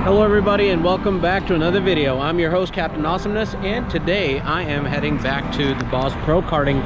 Hello everybody and welcome back to another video. I'm your host Captain Awesomeness, and today I am heading back to the Boss Pro Karting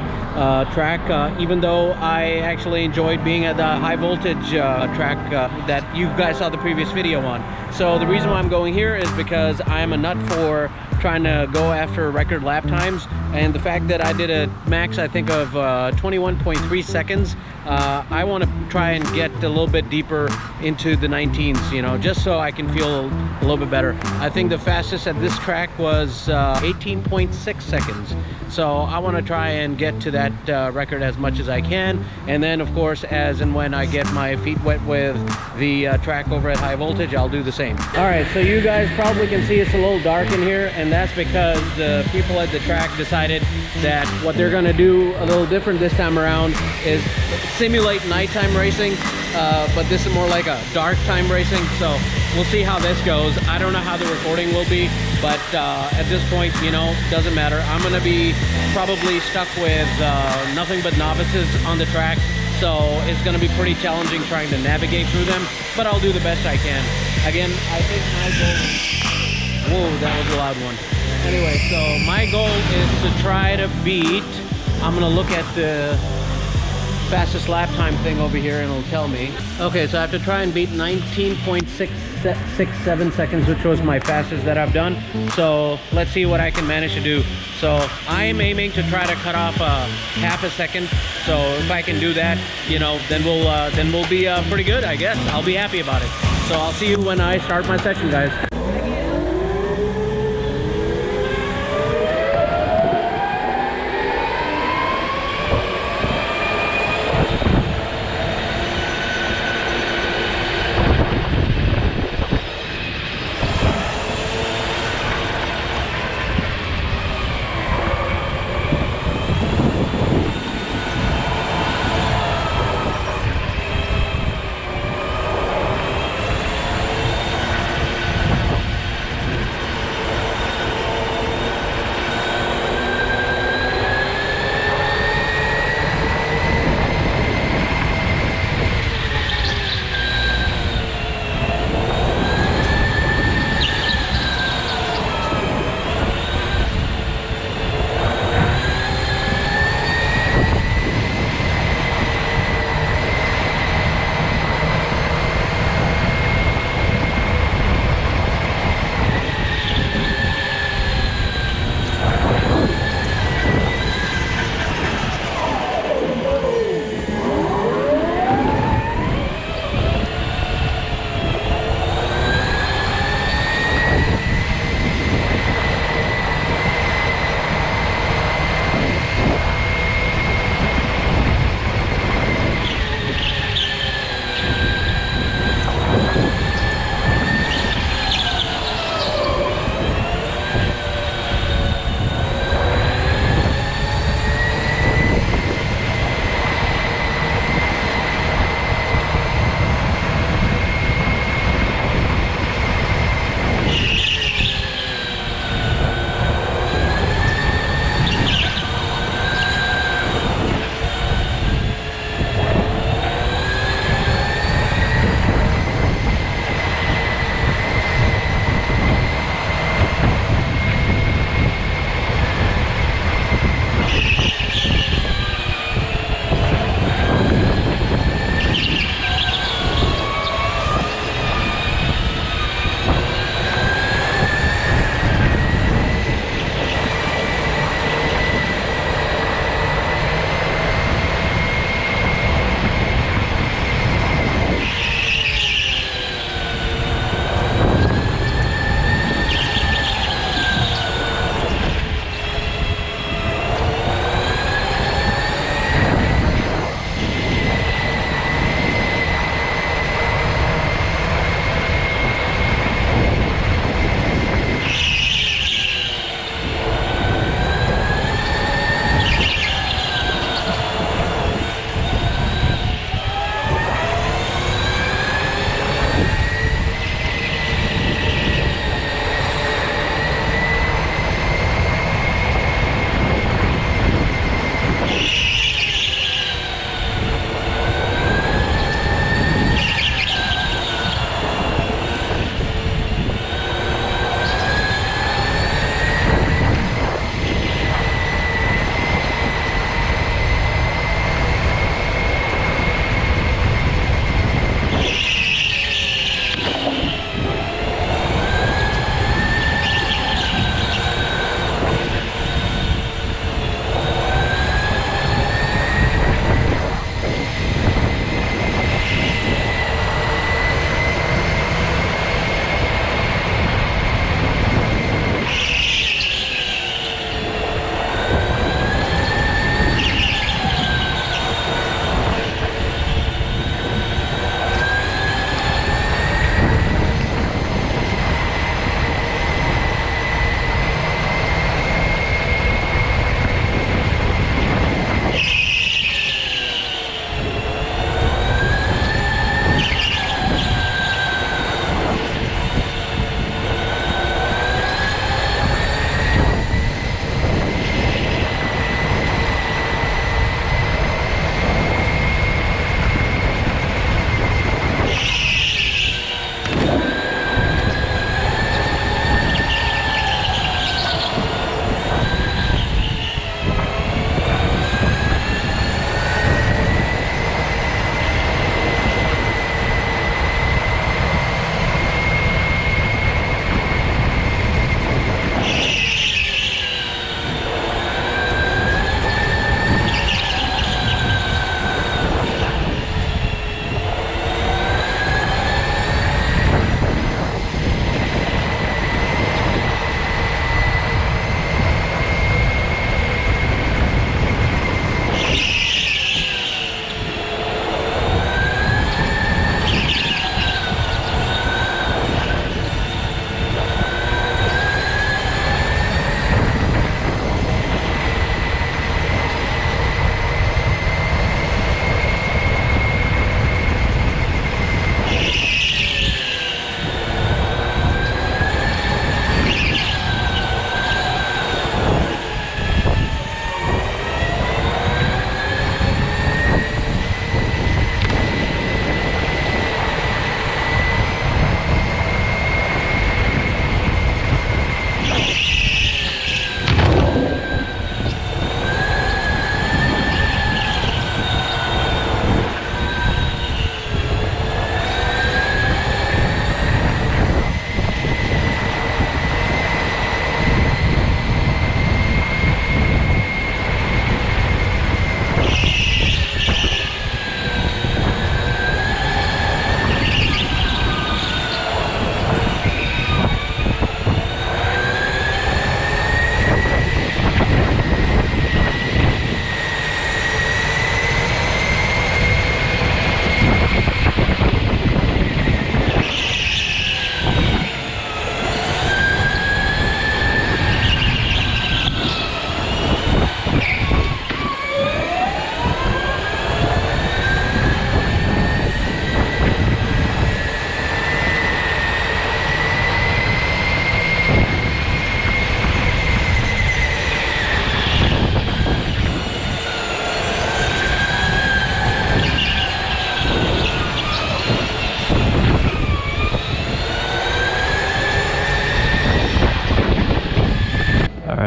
track, even though I actually enjoyed being at the high voltage track that you guys saw the previous video on. So the reason why I'm going here is because I'm a nut for trying to go after record lap times, and the fact that I did a max I think of 21.3 seconds. I want to try and get a little bit deeper into the 19s, you know, just so I can feel a little bit better. I think the fastest at this track was 18.6 seconds. So I want to try and get to that record as much as I can. And then of course, as and when I get my feet wet with the track over at high voltage, I'll do the same. All right, so you guys probably can see it's a little dark in here, and that's because the people at the track decided that what they're going to do a little different this time around is simulate nighttime racing, but this is more like a dark time racing. So we'll see how this goes. I don't know how the recording will be, but at this point, you know, doesn't matter. I'm gonna be probably stuck with nothing but novices on the track, so it's gonna be pretty challenging trying to navigate through them, but I'll do the best I can. Again, I think my goal... Whoa, that was a loud one. Anyway, so my goal is to try to beat... I'm gonna look at the fastest lap time thing over here and it'll tell me. Okay, so I have to try and beat 19.667 seconds, which was my fastest that I've done. So let's see what I can manage to do. So I'm aiming to try to cut off half a second. So if I can do that, you know, then we'll be pretty good, I guess. I'll be happy about it. So I'll see you when I start my session, guys.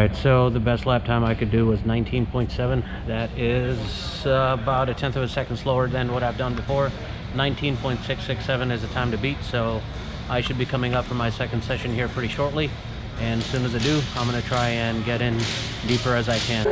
right, so the best lap time I could do was 19.7. That is about a tenth of a second slower than what I've done before. 19.667 is the time to beat, so I should be coming up for my second session here pretty shortly. And as soon as I do, I'm going to try and get in deeper as I can.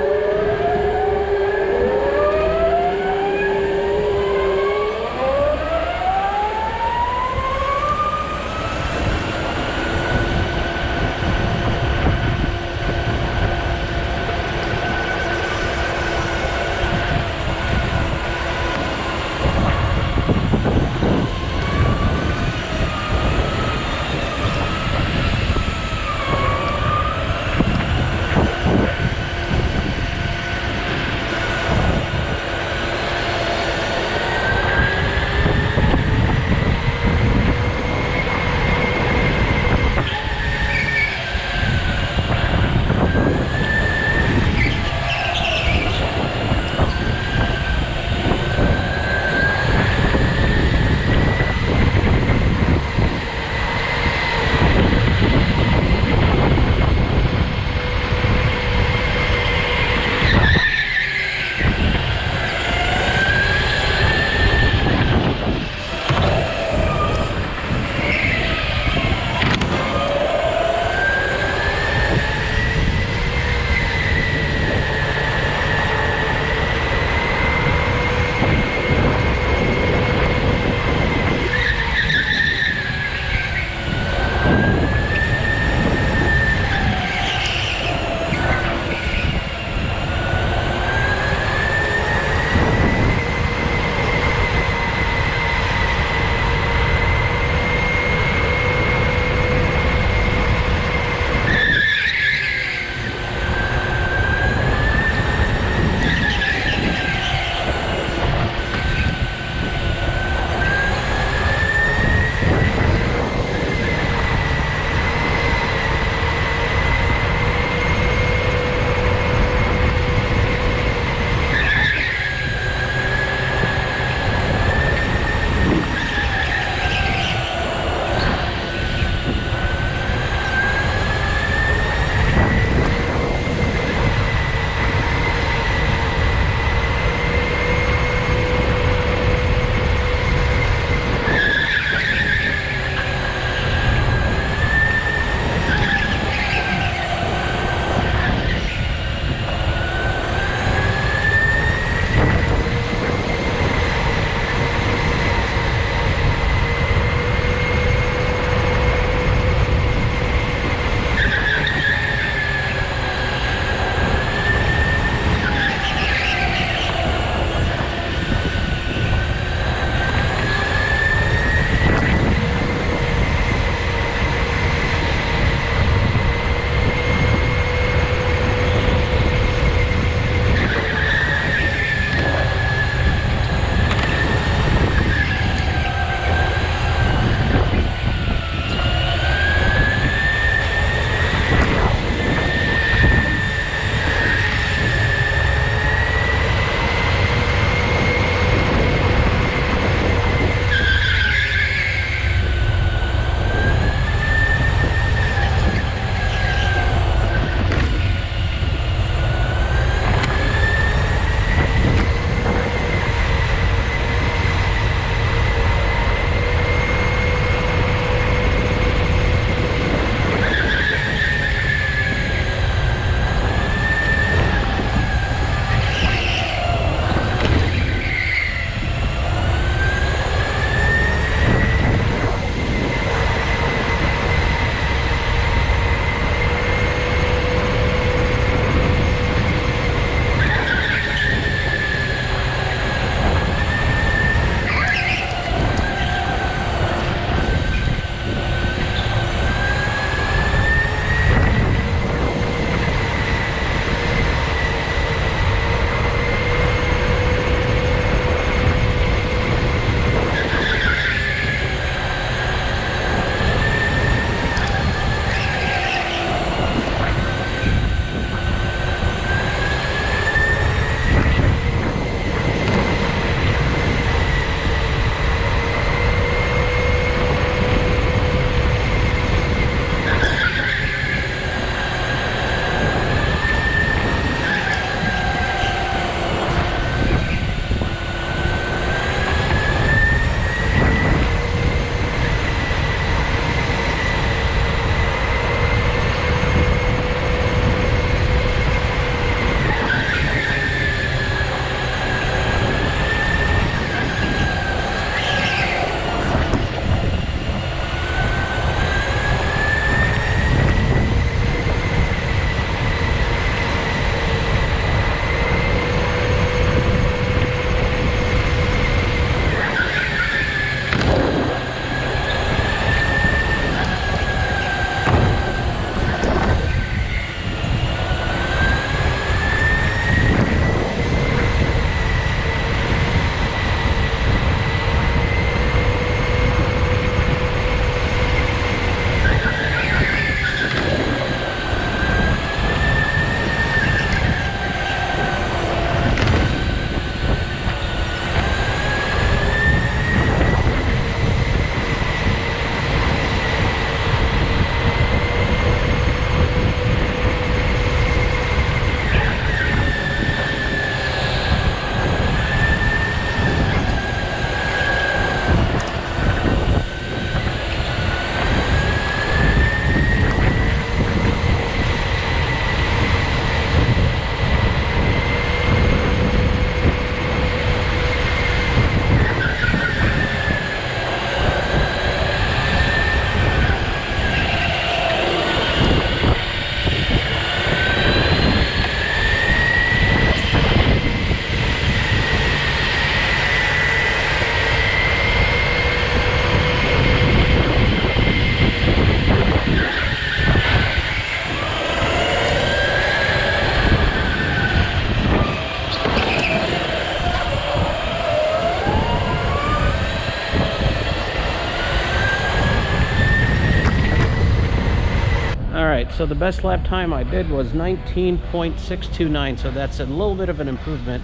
right, so the best lap time I did was 19.629, so that's a little bit of an improvement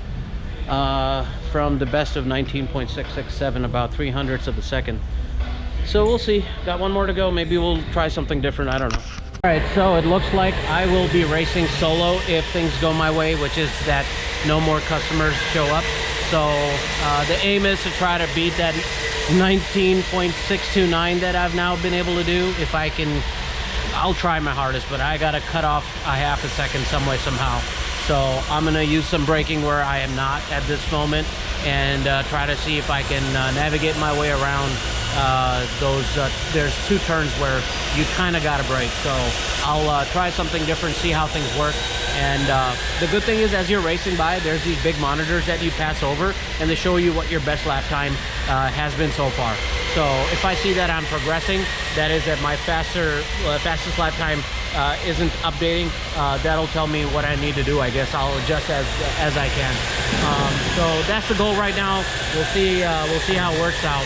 from the best of 19.667, about 300ths of a second. So we'll see. Got one more to go. Maybe we'll try something different. I don't know. All right, so it looks like I will be racing solo if things go my way, which is that no more customers show up. So the aim is to try to beat that 19.629 that I've now been able to do. If I can, I'll try my hardest, but I gotta cut off a half a second some way, somehow. So I'm gonna use some braking where I am not at this moment, and try to see if I can navigate my way around there's two turns where you kind of got to brake. So I'll try something different, see how things work. And the good thing is, as you're racing by, there's these big monitors that you pass over, and they show you what your best lap time has been so far. So if I see that I'm progressing, that is that my fastest lap time isn't updating, that'll tell me what I need to do. I guess I'll adjust as I can. So that's the goal right now. We'll see how it works out.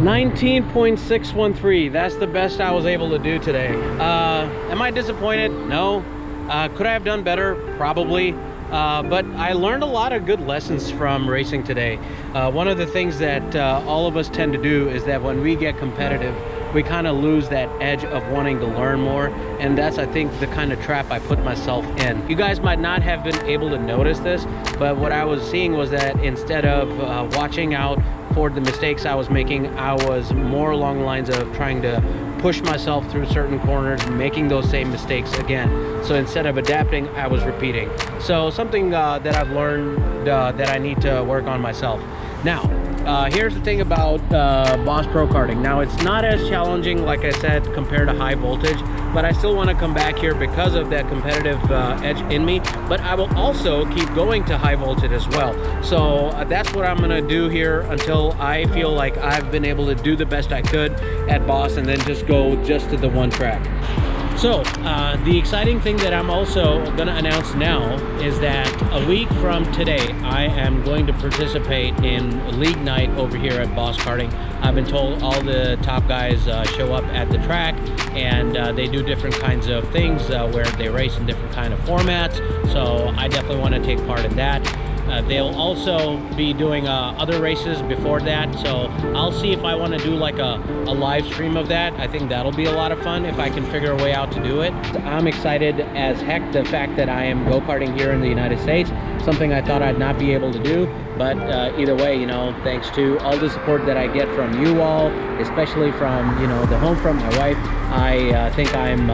19.613. That's the best I was able to do today. Am I disappointed? No. Could I have done better? Probably. But I learned a lot of good lessons from racing today. One of the things that all of us tend to do is that when we get competitive, we kind of lose that edge of wanting to learn more, and that's, I think, the kind of trap I put myself in. You guys might not have been able to notice this, but what I was seeing was that instead of watching out for the mistakes I was making, I was more along the lines of trying to push myself through certain corners, making those same mistakes again. So instead of adapting, I was repeating. So something that I've learned that I need to work on myself. Now, here's the thing about Boss Pro Karting. Now, it's not as challenging, like I said, compared to high voltage, but I still want to come back here because of that competitive edge in me. But I will also keep going to high voltage as well. So that's what I'm going to do here until I feel like I've been able to do the best I could at Boss, and then just go just to the one track. So the exciting thing that I'm also going to announce now is that a week from today, I am going to participate in league night over here at Boss Karting. I've been told all the top guys show up at the track, and they do different kinds of things where they race in different kind of formats. So I definitely want to take part in that. They'll also be doing other races before that, so I'll see if I want to do like a live stream of that. I think that'll be a lot of fun if I can figure a way out to do it. I'm excited as heck the fact that I am go-karting here in the United States, something I thought I'd not be able to do, but either way, you know, thanks to all the support that I get from you all, especially from, you know, the home front, my wife, I think I'm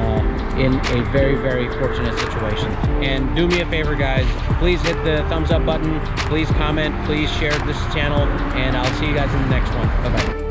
in a very, very fortunate situation. And do me a favor, guys, please hit the thumbs up button, please comment, please share this channel, and I'll see you guys in the next one. Bye-bye.